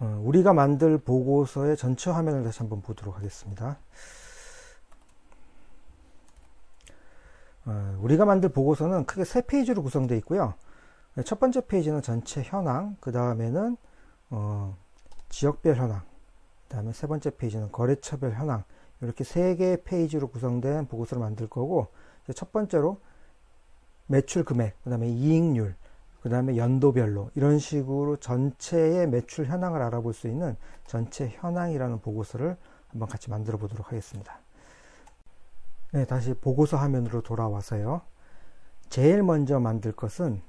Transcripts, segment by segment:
우리가 만들 보고서의 전체 화면을 다시 한번 보도록 하겠습니다. 우리가 만들 보고서는 크게 3페이지로 구성되어 있고요. 첫 번째 페이지는 전체 현황, 그 다음에는 지역별 현황, 그 다음에 세 번째 페이지는 거래처별 현황, 이렇게 3개의 페이지로 구성된 보고서를 만들 거고, 첫 번째로 매출 금액, 그 다음에 이익률, 그 다음에 연도별로 이런 식으로 전체의 매출 현황을 알아볼 수 있는 전체 현황이라는 보고서를 한번 같이 만들어 보도록 하겠습니다. 네, 다시 보고서 화면으로 돌아와서요. 제일 먼저 만들 것은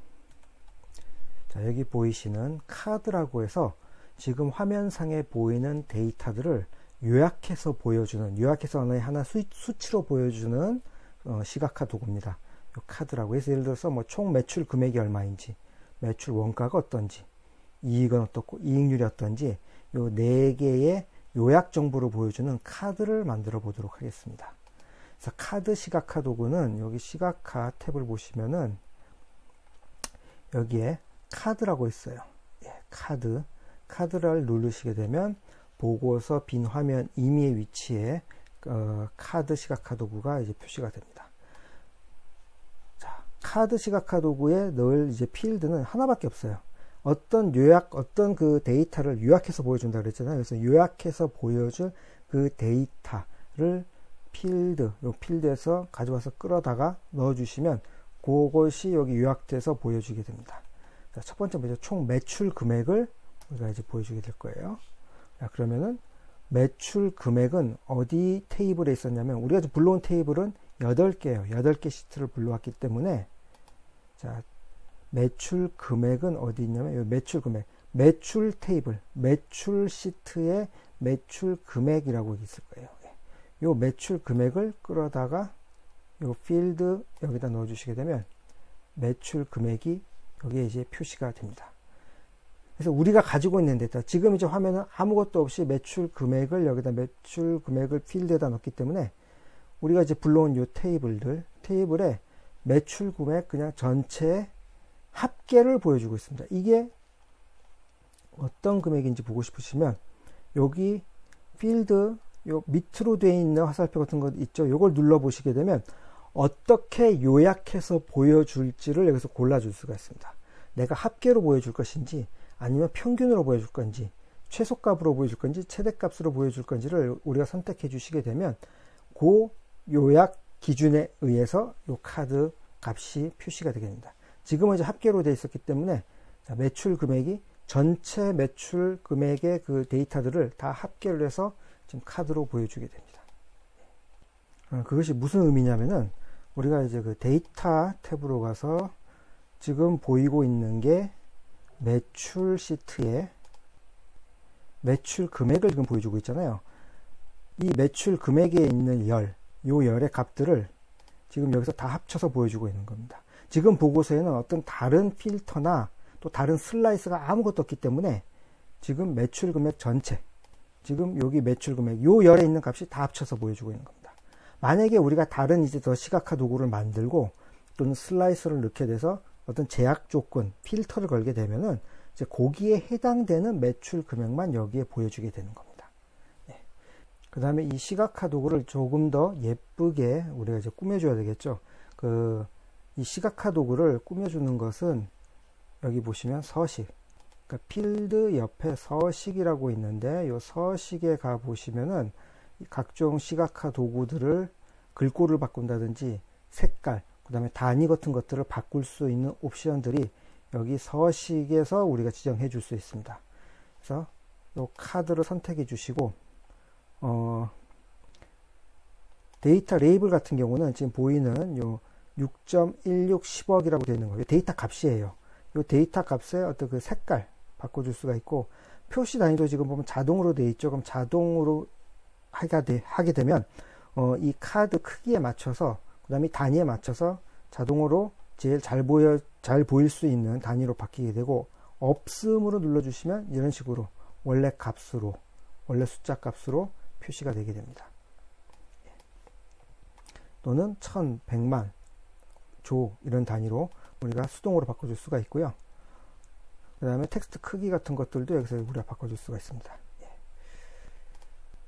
자, 여기 보이시는 카드라고 해서 지금 화면상에 보이는 데이터들을 요약해서 보여주는, 요약해서 하나 수치로 보여주는 시각화 도구입니다. 이 카드라고 해서 예를 들어서 뭐 총 매출 금액이 얼마인지, 매출 원가가 어떤지, 이익은 어떻고, 이익률이 어떤지, 요 4개의 요약 정보를 보여주는 카드를 만들어 보도록 하겠습니다. 그래서 카드 시각화 도구는 여기 시각화 탭을 보시면은 여기에 카드라고 있어요. 예, 카드를 누르시게 되면 보고서 빈 화면 임의의 위치에 카드 시각화 도구가 이제 표시가 됩니다. 자, 카드 시각화 도구에 넣을 이제 필드는 하나밖에 없어요. 어떤 그 데이터를 요약해서 보여준다 그랬잖아요. 그래서 요약해서 보여줄 그 데이터를 요 필드에서 가져와서 끌어다가 넣어주시면 그것이 여기 요약돼서 보여주게 됩니다. 자, 첫 번째 먼저 총 매출 금액을 우리가 이제 보여주게 될 거예요. 자, 그러면은 매출 금액은 어디 테이블에 있었냐면 우리가 지금 불러온 테이블은 8개예요. 8개 시트를 불러왔기 때문에 자, 매출 금액은 어디 있냐면 여기 매출 금액, 매출 테이블, 매출 시트에 매출 금액이라고 있을 거예요. 요 매출 금액을 끌어다가 요 필드 여기다 넣어 주시게 되면 매출 금액이 여기에 이제 표시가 됩니다. 그래서 우리가 가지고 있는 데이터, 지금 이제 화면은 아무것도 없이 매출 금액을 여기다 매출 금액을 필드에다 넣기 때문에 우리가 이제 불러온 요 테이블에 매출 금액 그냥 전체 합계를 보여주고 있습니다. 이게 어떤 금액인지 보고 싶으시면 여기 필드 요 밑으로 되어 있는 화살표 같은 거 있죠. 요걸 눌러 보시게 되면 어떻게 요약해서 보여줄지를 여기서 골라줄 수가 있습니다. 내가 합계로 보여줄 것인지 아니면 평균으로 보여줄 건지 최소값으로 보여줄 건지 최대값으로 보여줄 건지를 우리가 선택해 주시게 되면 그 요약 기준에 의해서 요 카드 값이 표시가 되게 됩니다. 지금은 이제 합계로 되어 있었기 때문에 매출 금액이 전체 매출 금액의 그 데이터들을 다 합계를 해서 지금 카드로 보여주게 됩니다. 그것이 무슨 의미냐면은 우리가 이제 그 데이터 탭으로 가서 지금 보이고 있는 게 매출 시트에 매출 금액을 지금 보여주고 있잖아요. 이 매출 금액에 있는 요 열의 값들을 지금 여기서 다 합쳐서 보여주고 있는 겁니다. 지금 보고서에는 어떤 다른 필터나 또 다른 슬라이스가 아무것도 없기 때문에 지금 매출 금액 전체, 지금 여기 매출 금액 요 열에 있는 값이 다 합쳐서 보여주고 있는 겁니다. 만약에 우리가 다른 이제 더 시각화 도구를 만들고 또는 슬라이스를 넣게 돼서 어떤 제약 조건, 필터를 걸게 되면은 이제 거기에 해당되는 매출 금액만 여기에 보여주게 되는 겁니다. 네. 그 다음에 이 시각화 도구를 조금 더 예쁘게 우리가 이제 꾸며줘야 되겠죠. 이 시각화 도구를 꾸며주는 것은 여기 보시면 서식, 그러니까 필드 옆에 서식이라고 있는데 이 서식에 가 보시면은 각종 시각화 도구들을 글꼴을 바꾼다든지 색깔, 그 다음에 단위 같은 것들을 바꿀 수 있는 옵션들이 여기 서식에서 우리가 지정해 줄 수 있습니다. 그래서 이 카드를 선택해 주시고 데이터 레이블 같은 경우는 지금 보이는 요 6.1610억이라고 되어 있는 거예요. 데이터 값이에요. 이 데이터 값에 어떤 그 색깔 바꿔줄 수가 있고 표시 단위도 지금 보면 자동으로 되어 있죠. 그럼 자동으로 하게 되면 이 카드 크기에 맞춰서 그 다음에 단위에 맞춰서 자동으로 제일 잘 보일 수 있는 단위로 바뀌게 되고 없음으로 눌러주시면 이런 식으로 원래 숫자 값으로 표시가 되게 됩니다. 또는 1000, 100만, 조 이런 단위로 우리가 수동으로 바꿔줄 수가 있고요. 그 다음에 텍스트 크기 같은 것들도 여기서 우리가 바꿔줄 수가 있습니다. 예.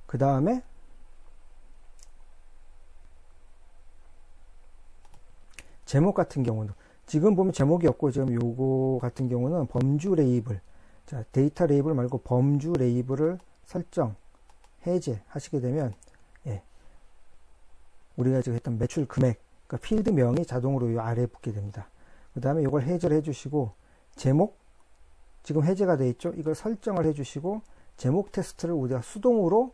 그 다음에 제목 같은 경우는 지금 보면 제목이 없고 지금 요거 같은 경우는 범주 레이블, 자 데이터 레이블 말고 범주 레이블을 설정 해제 하시게 되면 예, 우리가 지금 했던 매출 금액, 그러니까 필드명이 자동으로 요 아래에 붙게 됩니다. 그 다음에 이걸 해제를 해주시고 제목 지금 해제가 되어 있죠. 이걸 설정을 해주시고 제목 테스트를 우리가 수동으로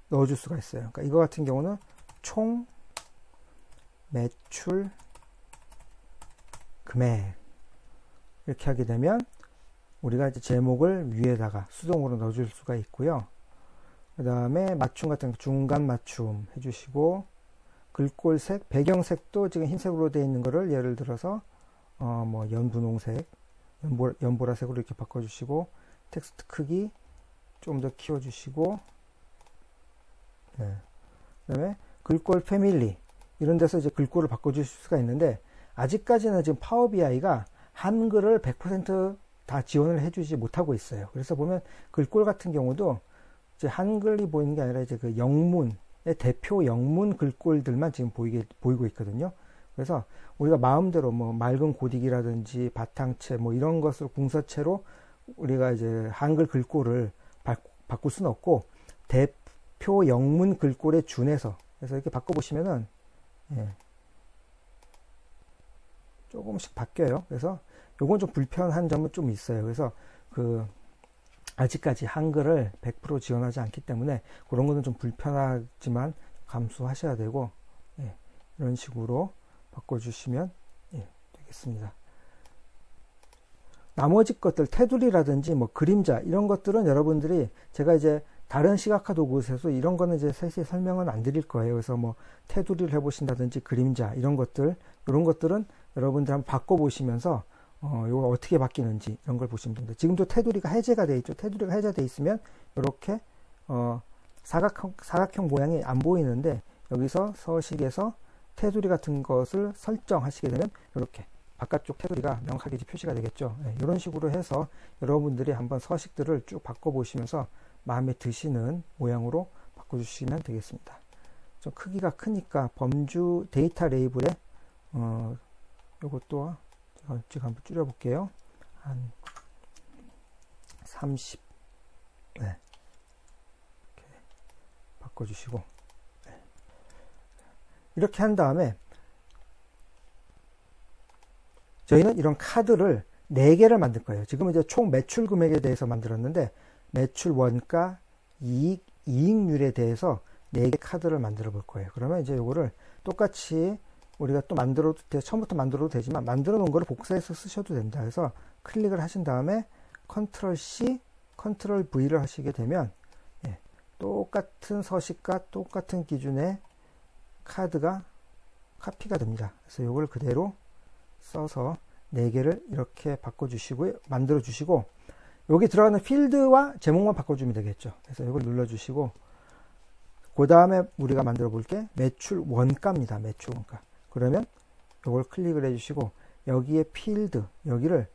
넣어줄 수가 있어요. 그러니까 이거 같은 경우는 총 매출 금액 이렇게 하게 되면 우리가 이제 제목을 위에다가 수동으로 넣어줄 수가 있고요. 그 다음에 맞춤 같은 중간 맞춤 해주시고 글꼴색, 배경색도 지금 흰색으로 되어 있는 거를 예를 들어서 뭐 연분홍색, 연보라색으로 이렇게 바꿔주시고 텍스트 크기 좀 더 키워주시고 네. 그 다음에 글꼴 패밀리 이런 데서 이제 글꼴을 바꿔줄 수가 있는데 아직까지는 지금 파워 BI가 한글을 100% 다 지원을 해주지 못하고 있어요. 그래서 보면 글꼴 같은 경우도 이제 한글이 보이는 게 아니라 이제 그 영문의 대표 영문 글꼴들만 지금 보이고 있거든요. 그래서 우리가 마음대로 뭐 맑은 고딕이라든지 바탕체 뭐 이런 것을 궁서체로 우리가 이제 한글 글꼴을 바꿀 수는 없고 대표 영문 글꼴에 준해서 그래서 이렇게 바꿔보시면은 예, 조금씩 바뀌어요. 그래서 요건 좀 불편한 점은 좀 있어요. 그래서 아직까지 한글을 100% 지원하지 않기 때문에 그런 거는 좀 불편하지만 감수하셔야 되고 예, 이런 식으로 바꿔주시면 예, 되겠습니다. 나머지 것들 테두리라든지 뭐 그림자 이런 것들은 여러분들이 제가 이제 다른 시각화 도구에서 이런 거는 이제 세세히 설명은 안 드릴 거예요. 그래서 뭐 테두리를 해보신다든지 그림자 이런 것들은 여러분들 한번 바꿔보시면서 이거 어떻게 바뀌는지 이런 걸 보시면 됩니다. 지금도 테두리가 해제가 되어 있죠. 테두리가 해제되어 있으면 이렇게 사각형 모양이 안 보이는데 여기서 서식에서 테두리 같은 것을 설정하시게 되면 이렇게 바깥쪽 테두리가 명확하게 표시가 되겠죠. 네, 이런 식으로 해서 여러분들이 한번 서식들을 쭉 바꿔보시면서 마음에 드시는 모양으로 바꿔주시면 되겠습니다. 좀 크기가 크니까 범주 데이터 레이블에 요것도 제가 한번 줄여볼게요. 한 30 네. 이렇게 바꿔주시고 네. 이렇게 한 다음에 저희는 이런 카드를 4개를 만들 거예요. 지금은 이제 총 매출 금액에 대해서 만들었는데 매출 원가, 이익, 이익률에 대해서 4개 카드를 만들어 볼 거예요. 그러면 이제 요거를 똑같이 우리가 또 처음부터 만들어도 되지만 만들어 놓은 거를 복사해서 쓰셔도 됩니다. 그래서 클릭을 하신 다음에 컨트롤 C, 컨트롤 V를 하시게 되면 예, 똑같은 서식과 똑같은 기준의 카드가 카피가 됩니다. 그래서 요걸 그대로 써서 4개를 이렇게 바꿔주시고요. 만들어주시고 여기 들어가는 필드와 제목만 바꿔주면 되겠죠. 그래서 이걸 눌러주시고 그 다음에 우리가 만들어 볼게 매출 원가입니다. 매출 원가. 그러면 이걸 클릭을 해주시고 여기에 필드 여기를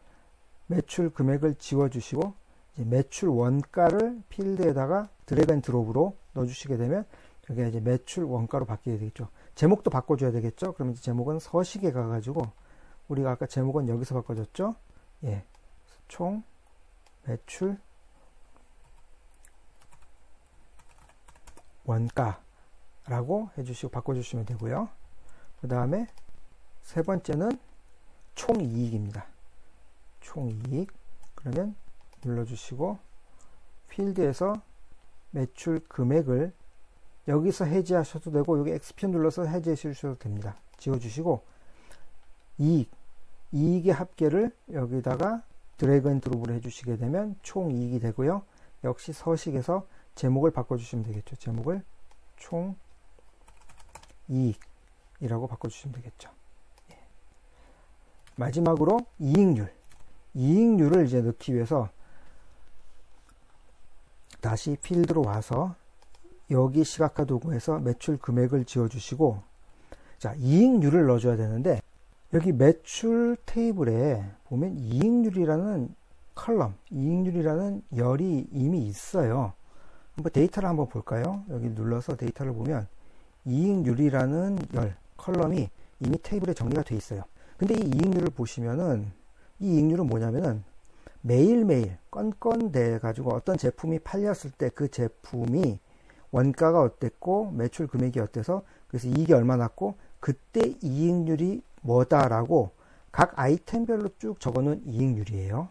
매출 금액을 지워주시고 이제 매출 원가를 필드에다가 드래그 앤 드롭으로 넣어주시게 되면 여기가 이제 매출 원가로 바뀌게 되겠죠. 제목도 바꿔줘야 되겠죠. 그러면 이제 제목은 서식에 가가지고 우리가 아까 제목은 여기서 바꿔줬죠. 예, 총 매출 원가라고 해주시고 바꿔주시면 되고요. 그 다음에 세 번째는 총이익입니다. 총이익 그러면 눌러주시고 필드에서 매출 금액을 여기서 해제하셔도 되고 여기 XP 눌러서 해제해 주셔도 됩니다. 지워주시고 이익의 합계를 여기다가 드래그 앤 드롭으로 해주시게 되면 총이익이 되고요. 역시 서식에서 제목을 바꿔주시면 되겠죠. 제목을 총이익이라고 바꿔주시면 되겠죠. 예. 마지막으로 이익률을 이제 넣기 위해서 다시 필드로 와서 여기 시각화 도구에서 매출 금액을 지워주시고 자 이익률을 넣어줘야 되는데 여기 매출 테이블에 보면 이익률이라는 컬럼, 이익률이라는 열이 이미 있어요. 한번 데이터를 한번 볼까요? 여기 눌러서 데이터를 보면 이익률이라는 열, 컬럼이 이미 테이블에 정리가 돼 있어요. 근데 이 이익률을 보시면은 이 이익률은 뭐냐면은 매일매일 건건돼 가지고 어떤 제품이 팔렸을 때 그 제품이 원가가 어땠고 매출 금액이 어때서 그래서 이익이 얼마 났고 그때 이익률이 뭐다라고 각 아이템별로 쭉 적어놓은 이익률이에요.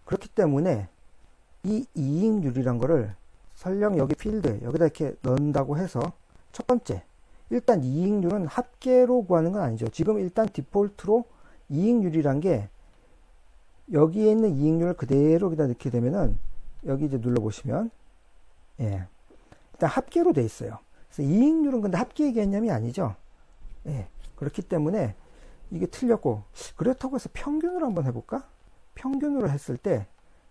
그렇기 때문에 이 이익률이란 거를 설령 여기 필드에 여기다 이렇게 넣는다고 해서 첫 번째 일단 이익률은 합계로 구하는 건 아니죠. 지금 일단 디폴트로 이익률이란 게 여기에 있는 이익률을 그대로 여기다 넣게 되면은 여기 이제 눌러보시면 예, 일단 합계로 돼 있어요. 그래서 이익률은 근데 합계의 개념이 아니죠. 예, 그렇기 때문에 이게 틀렸고 그렇다고 해서 평균으로 한번 해볼까? 평균으로 했을 때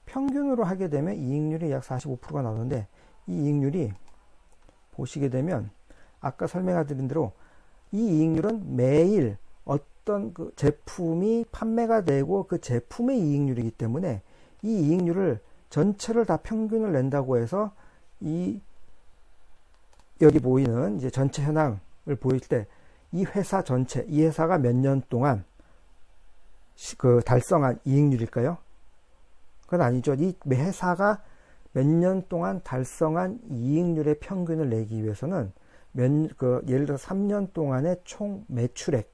평균으로 하게 되면 이익률이 약 45%가 나오는데 이 이익률이 보시게 되면 아까 설명드린 대로 이 이익률은 매일 어떤 그 제품이 판매가 되고 그 제품의 이익률이기 때문에 이 이익률을 전체를 다 평균을 낸다고 해서 이 여기 보이는 이제 전체 현황을 보일 때 이 회사 전체, 이 회사가 몇 년 동안 그 달성한 이익률일까요? 그건 아니죠. 이 회사가 몇 년 동안 달성한 이익률의 평균을 내기 위해서는 예를 들어 3년 동안의 총 매출액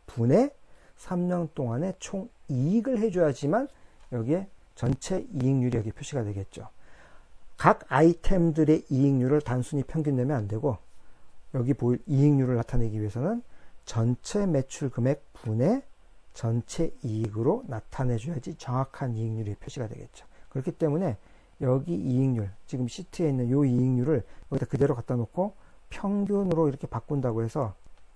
분의 3년 동안의 총 이익을 해줘야지만 여기에 전체 이익률이 여기 표시가 되겠죠. 각 아이템들의 이익률을 단순히 평균 내면 안 되고 여기 보일 이익률을 나타내기 위해서는 전체 매출 금액 분의 전체 이익으로 나타내줘야지 정확한 이익률이 표시가 되겠죠. 그렇기 때문에 여기 이익률, 지금 시트에 있는 이 이익률을 여기다 그대로 갖다 놓고 평균으로 이렇게 바꾼다고 해서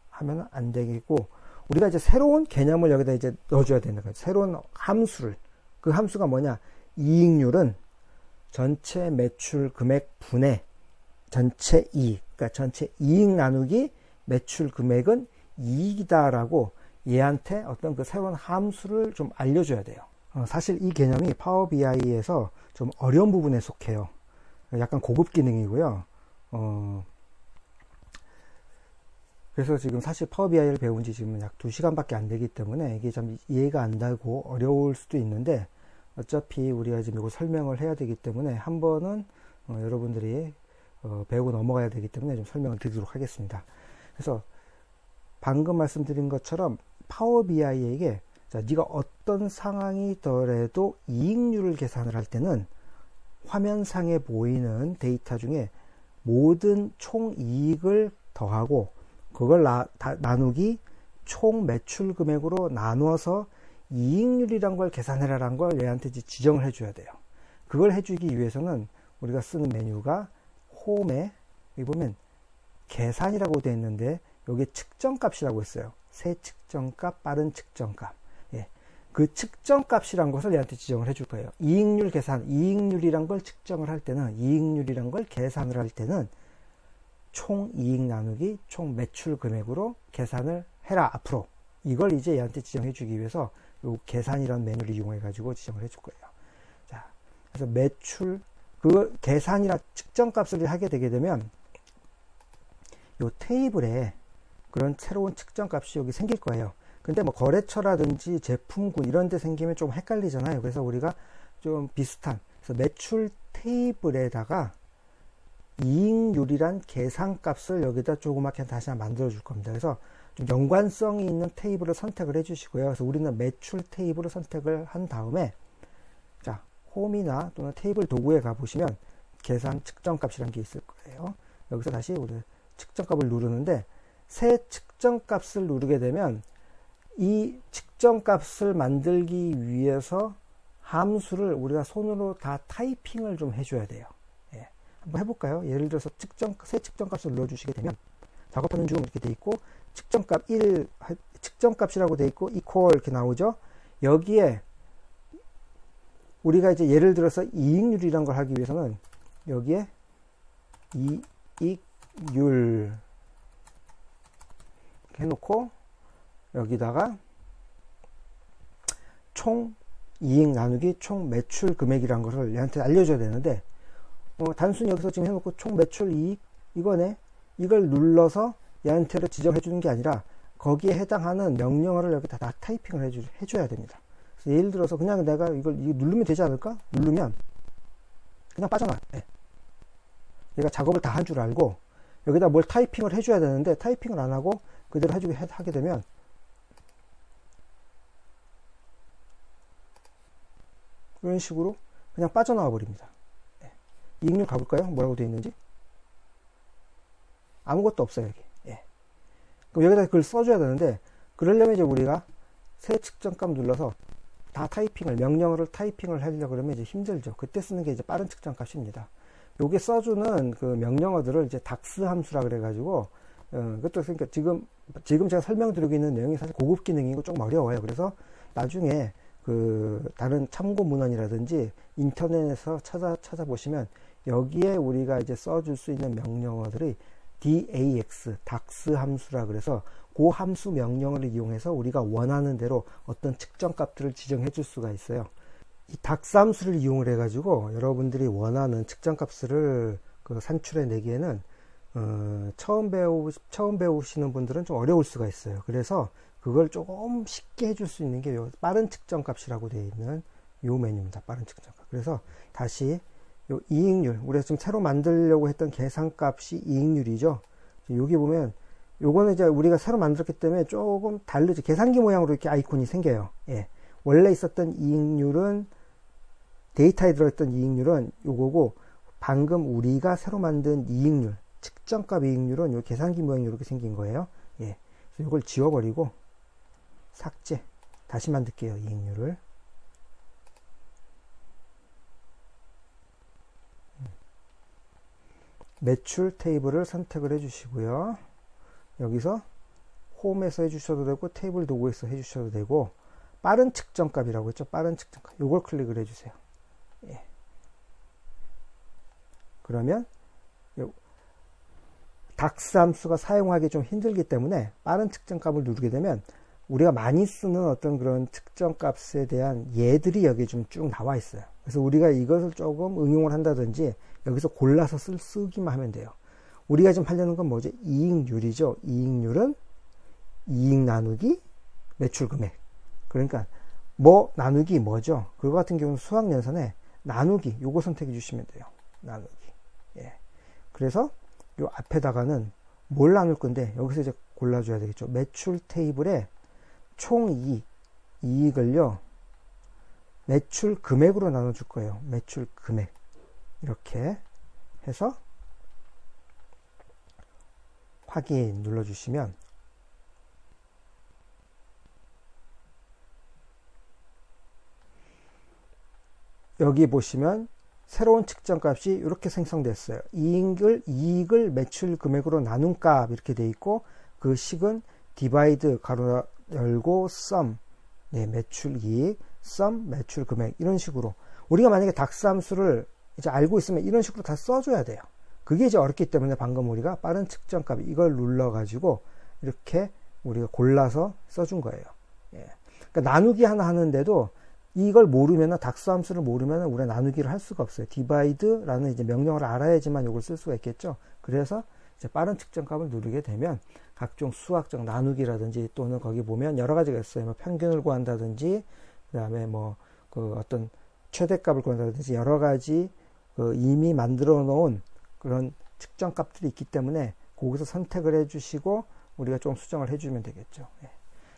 하면 안 되겠고, 우리가 이제 새로운 개념을 여기다 이제 넣어줘야 되는 거예요. 새로운 함수를. 그 함수가 뭐냐? 이익률은 전체 매출 금액 분의 전체 이익, 그러니까 전체 이익 나누기 매출 금액은 이익이다라고 얘한테 어떤 그 새로운 함수를 좀 알려줘야 돼요. 사실 이 개념이 파워 BI에서 좀 어려운 부분에 속해요. 약간 고급 기능이고요. 그래서 지금 사실 파워 BI를 배운 지 지금 약 2시간밖에 안 되기 때문에 이게 좀 이해가 안 되고 어려울 수도 있는데, 어차피 우리가 지금 이거 설명을 해야 되기 때문에 한 번은 여러분들이 배우고 넘어가야 되기 때문에 좀 설명을 드리도록 하겠습니다. 그래서 방금 말씀드린 것처럼 파워 BI에게 자, 네가 어떤 상황이더라도 이익률을 계산을 할 때는 화면상에 보이는 데이터 중에 모든 총 이익을 더하고 그걸 나누기 총 매출 금액으로 나누어서 이익률이란 걸 계산해라라는 걸 얘한테 지정을 해줘야 돼요. 그걸 해주기 위해서는 우리가 쓰는 메뉴가 홈에 여기 보면 계산이라고 되어 있는데 여기에 측정값이라고 있어요. 새 측정값, 빠른 측정값. 예. 그 측정값이란 것을 얘한테 지정을 해줄 거예요. 이익률 계산, 이익률이란 걸 측정을 할 때는, 이익률이란 걸 계산을 할 때는 총 이익 나누기 총 매출 금액으로 계산을 해라 앞으로. 이걸 이제 얘한테 지정해 주기 위해서 요 계산이라는 메뉴를 이용해 가지고 지정을 해줄 거예요. 자, 그래서 매출 그 계산이나 측정값을 하게 되게 되면 요 테이블에 그런 새로운 측정값이 여기 생길 거예요. 근데 뭐 거래처라든지 제품군 이런 데 생기면 좀 헷갈리잖아요. 그래서 우리가 좀 비슷한, 그래서 매출 테이블에다가 이익률이란 계산값을 여기다 조그맣게 다시 한번 만들어 줄 겁니다. 그래서 좀 연관성이 있는 테이블을 선택을 해 주시고요. 그래서 우리는 매출 테이블을 선택을 한 다음에, 자, 홈이나 또는 테이블 도구에 가보시면 계산 측정값이라는 게 있을 거예요. 여기서 다시 우리 측정값을 누르는데, 새 측정값을 누르게 되면 이 측정값을 만들기 위해서 함수를 우리가 손으로 다 타이핑을 좀 해줘야 돼요. 예. 한번 해볼까요? 예를 들어서 새 측정값을 눌러주시게 되면 작업하는 중 이렇게 돼 있고, 측정값 1, 측정값이라고 돼 있고, equal 이렇게 나오죠? 여기에 우리가 이제 예를 들어서 이익률이란 걸 하기 위해서는 여기에 이익률 해놓고 여기다가 총 이익 나누기 총 매출 금액이란 것을 얘한테 알려줘야 되는데, 단순히 여기서 지금 해놓고 총 매출 이익 이거네, 이걸 눌러서 얘한테로 지정해 주는 게 아니라 거기에 해당하는 명령어를 여기다 다 타이핑을 해줘야 됩니다. 그래서 예를 들어서 그냥 내가 이거 누르면 되지 않을까? 누르면 그냥 빠져나와. 네. 얘가 작업을 다 한 줄 알고 여기다 뭘 타이핑을 해줘야 되는데 타이핑을 안 하고 그대로 하게 되면 이런 식으로 그냥 빠져나와 버립니다. 네. 이익률 가볼까요? 뭐라고 되어 있는지? 아무것도 없어요, 여기. 예. 그럼 여기다 그걸 써줘야 되는데, 그러려면 이제 우리가 새 측정값 눌러서 다 명령어를 타이핑을 하려고 그러면 이제 힘들죠. 그때 쓰는 게 이제 빠른 측정값입니다. 요게 써주는 그 명령어들을 이제 닥스 함수라 그래가지고, 그것도 그러니까 지금 제가 설명드리고 있는 내용이 사실 고급 기능이고 좀 어려워요. 그래서 나중에 그 다른 참고 문헌이라든지 인터넷에서 찾아보시면 여기에 우리가 이제 써줄 수 있는 명령어들이 DAX, 닥스 함수라 그래서 그 함수 명령어를 이용해서 우리가 원하는 대로 어떤 측정값들을 지정해 줄 수가 있어요. 이 닥스 함수를 이용을 해가지고 여러분들이 원하는 측정값을 그 산출해 내기에는 처음 배우시는 분들은 좀 어려울 수가 있어요. 그래서 그걸 조금 쉽게 해줄 수 있는 게 요 빠른 측정값이라고 되어 있는 요 메뉴입니다. 빠른 측정값. 그래서 다시 요 이익률, 우리가 지금 새로 만들려고 했던 계산값이 이익률이죠. 여기 보면 요거는 이제 우리가 새로 만들었기 때문에 조금 다르죠. 계산기 모양으로 이렇게 아이콘이 생겨요. 예. 원래 있었던 이익률은, 데이터에 들어있던 이익률은 요거고, 방금 우리가 새로 만든 이익률, 측정값 이익률은 요 계산기 모양이 이렇게 생긴 거예요. 예. 그래서 요걸 지워버리고 삭제, 다시 만들게요. 이익률을. 매출 테이블을 선택을 해 주시고요. 여기서 홈에서 해 주셔도 되고 테이블 도구에서 해 주셔도 되고, 빠른 측정값이라고 했죠. 빠른 측정값. 요걸 클릭을 해 주세요. 예. 그러면 닥스 함수가 사용하기 좀 힘들기 때문에 빠른 측정값을 누르게 되면 우리가 많이 쓰는 어떤 그런 측정값에 대한 예들이 여기 좀 쭉 나와 있어요. 그래서 우리가 이것을 조금 응용을 한다든지 여기서 골라서 쓰기만 하면 돼요. 우리가 지금 하려는 건 뭐죠? 이익률이죠. 이익률은 이익 나누기 매출 금액. 그러니까 뭐 나누기 뭐죠? 그거 같은 경우는 수학연산에 나누기 요거 선택해 주시면 돼요. 나누기. 예. 그래서 요 앞에다가는 뭘 나눌 건데 여기서 이제 골라줘야 되겠죠. 매출 테이블에 총 이익을요 매출 금액으로 나눠줄 거예요. 매출 금액. 이렇게 해서 확인 눌러주시면 여기 보시면 새로운 측정값이 이렇게 생성됐어요. 이익을 매출 금액으로 나눈 값 이렇게 돼 있고, 그 식은 divide 가로 열고 sum, 네, 매출 이익, sum 매출 금액, 이런 식으로 우리가 만약에 닥스 함수를 이제 알고 있으면 이런 식으로 다 써줘야 돼요. 그게 이제 어렵기 때문에 방금 우리가 빠른 측정값 이걸 눌러가지고 이렇게 우리가 골라서 써준 거예요. 예. 그러니까 나누기 하나 하는데도 이걸 모르면은, 닥스 함수를 모르면은 우리가 나누기를 할 수가 없어요. divide라는 이제 명령어를 알아야지만 이걸 쓸 수가 있겠죠. 그래서 이제 빠른 측정값을 누르게 되면 각종 수학적 나누기라든지, 또는 거기 보면 여러 가지가 있어요. 뭐 평균을 구한다든지, 그 다음에 뭐 그 어떤 최대값을 구한다든지 여러 가지 그 이미 만들어 놓은 그런 측정값들이 있기 때문에 거기서 선택을 해주시고 우리가 좀 수정을 해주면 되겠죠. 예.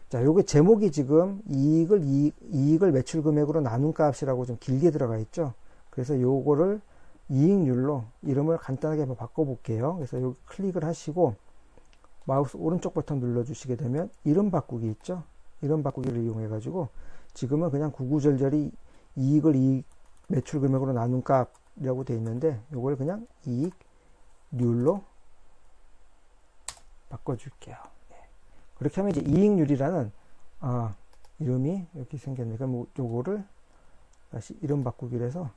자, 요게 제목이 지금 이익을 매출 금액으로 나눈 값이라고 좀 길게 들어가 있죠. 그래서 요거를 이익률로 이름을 간단하게 한번 바꿔볼게요. 그래서 여기 클릭을 하시고 마우스 오른쪽 버튼 눌러주시게 되면 이름 바꾸기 있죠. 이름 바꾸기를 이용해 가지고 지금은 그냥 구구절절히 이익을 매출 금액으로 나눈 값이라고 되어 있는데, 요걸 그냥 이익률로 바꿔줄게요. 그렇게 하면 이제 이익률이라는 이름이 이렇게 생겼네. 그럼 요거를 다시 이름 바꾸기로 해서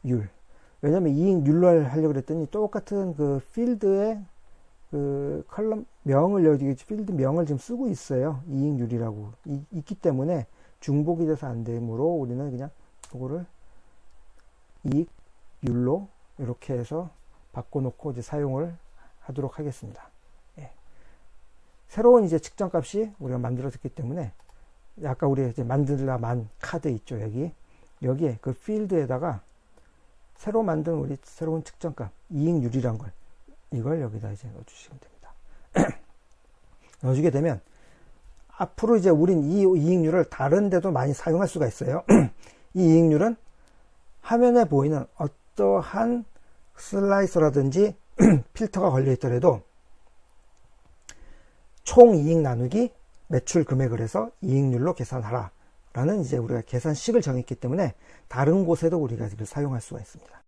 이익률. 왜냐면 이익률로 하려고 그랬더니 똑같은 그 필드에 그 컬럼 명을 여기 필드 명을 지금 쓰고 있어요. 이익률이라고 있기 때문에 중복이 돼서 안 되므로 우리는 그냥 그거를 이익률로 이렇게 해서 바꿔놓고 이제 사용을 하도록 하겠습니다. 예. 새로운 이제 측정값이 우리가 만들어졌기 때문에 아까 우리가 이제 만들라만 카드 있죠. 여기에 그 필드에다가 새로 만든 우리 새로운 측정값 이익률이란 걸 이걸 여기다 이제 넣어주시면 됩니다. 넣어주게 되면 앞으로 이제 우린 이 이익률을 다른 데도 많이 사용할 수가 있어요. 이 이익률은 화면에 보이는 어떠한 슬라이서라든지 필터가 걸려 있더라도 총 이익 나누기 매출 금액을 해서 이익률로 계산하라 라는 이제 우리가 계산식을 정했기 때문에 다른 곳에도 우리가 이걸 사용할 수가 있습니다.